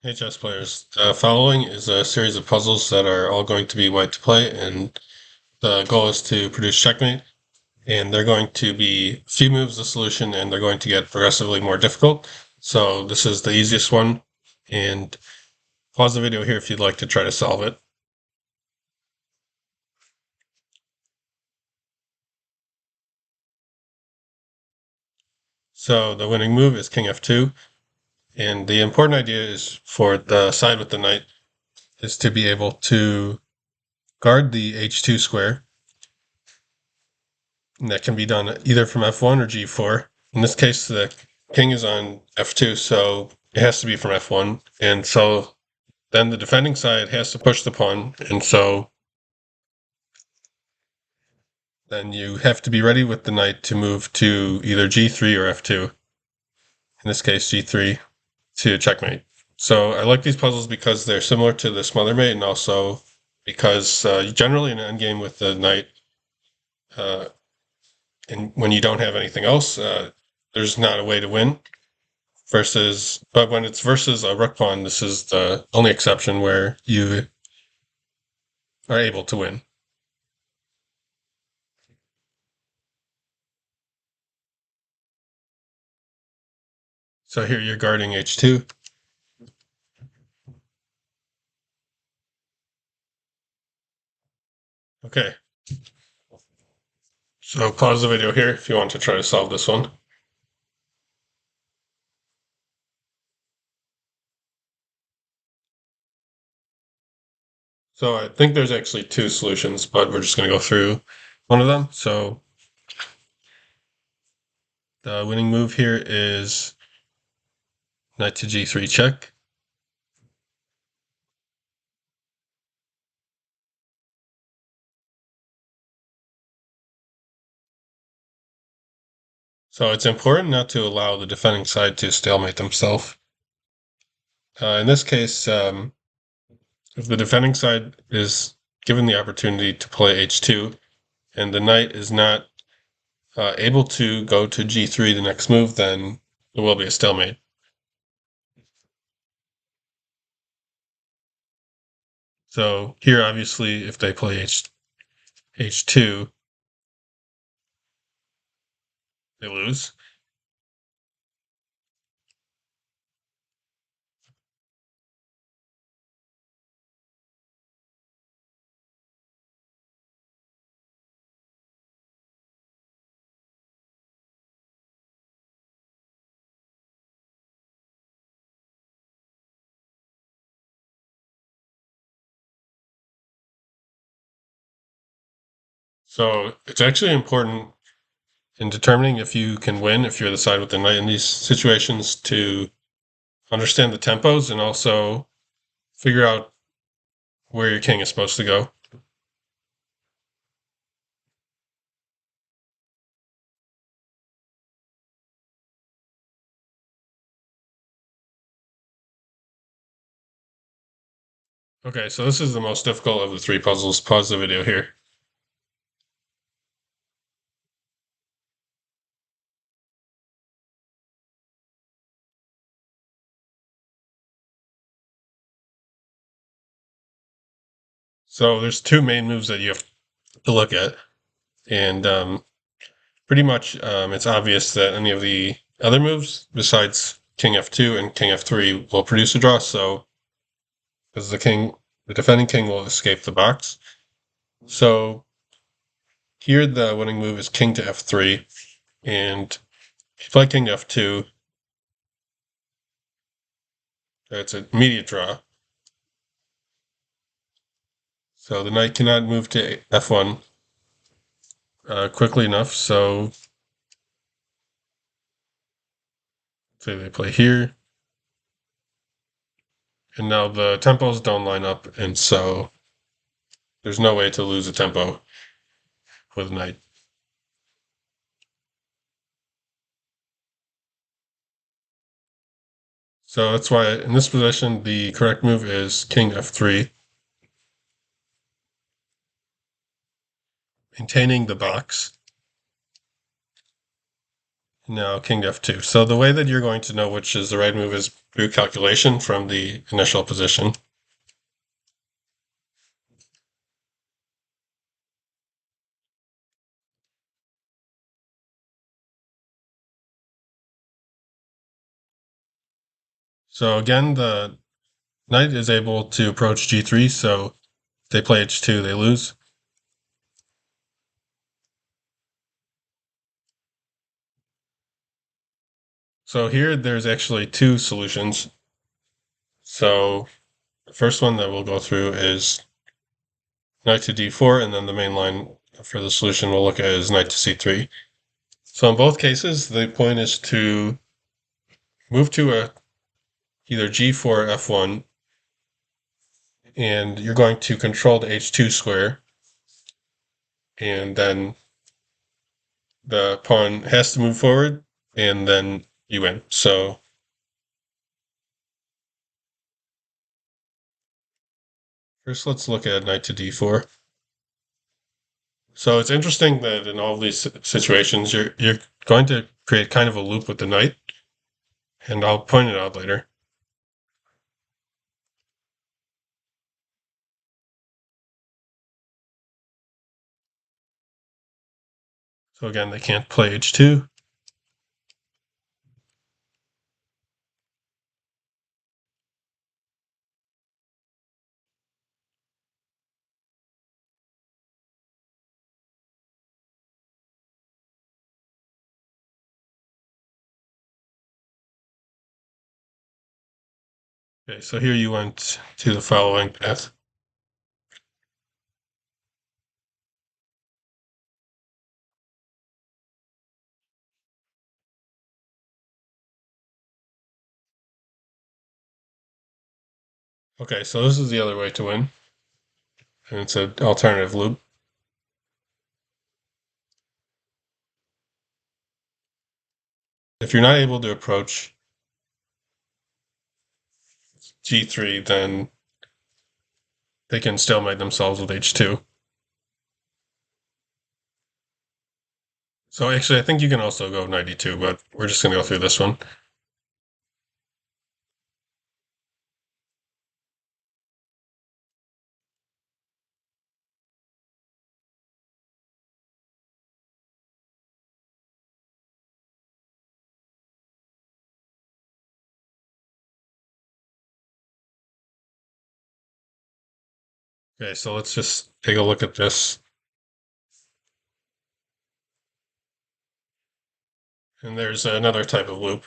Hey chess players, following is a series of puzzles that are all going to be white to play, and the goal is to produce checkmate. And they're going to be a few moves the solution, and they're going to get progressively more difficult. So this is the easiest one, and pause the video here if you'd like to try to solve it. So the winning move is King F2, and the important idea is for the side with the knight is to be able to guard the H2 square. And that can be done either from F1 or G4. In this case, the king is on F2, so it has to be from F1. And so then the defending side has to push the pawn. And so then you have to be ready with the knight to move to either G3 or F2. In this case, G3 to checkmate. So I like these puzzles because they're similar to the Smothermate, and also because generally in an endgame with the knight, uh, and when you don't have anything else, there's not a way to win. But when it's versus a rook pawn, this is the only exception where you are able to win. So here you're guarding h2. Okay, so pause the video here if you want to try to solve this one. So I think there's actually two solutions, but we're just going to go through one of them. So the winning move here is knight to g3 check. So it's important not to allow the defending side to stalemate themselves. In this case, if the defending side is given the opportunity to play h2, and the knight is not able to go to g3 the next move, then it will be a stalemate. So here, obviously, if they play h2, they lose. So it's actually important in determining if you can win, if you're the side with the knight in these situations, to understand the tempos and also figure out where your king is supposed to go. Okay, so this is the most difficult of the three puzzles. Pause the video here. So there's two main moves that you have to look at, and pretty much it's obvious that any of the other moves besides king f2 and king f3 will produce a draw. So because the defending king will escape the box. So here the winning move is king to f3, and if you play king to f2, it's an immediate draw. So the knight cannot move to f1 quickly enough. So say they play here, and now the tempos don't line up, and so there's no way to lose a tempo with knight. So that's why in this position, the correct move is king f3, maintaining the box. Now king to f2. So the way that you're going to know which is the right move is through calculation from the initial position. So again, the knight is able to approach g3, so if they play h2, they lose. So here, there's actually two solutions. So the first one that we'll go through is knight to d4, and then the main line for the solution we'll look at is knight to c3. So in both cases, the point is to move to either g4 or f1, and you're going to control the h2 square, and then the pawn has to move forward, and then you win. So first, let's look at knight to d4. So it's interesting that in all these situations, you're going to create kind of a loop with the knight, and I'll point it out later. So again, they can't play h2. Okay, so here you went to the following path. Okay, so this is the other way to win, and it's an alternative loop. If you're not able to approach g3, then they can stalemate themselves with h2. So actually, I think you can also go knight e2, but we're just going to go through this one. Okay, so let's just take a look at this. And there's another type of loop.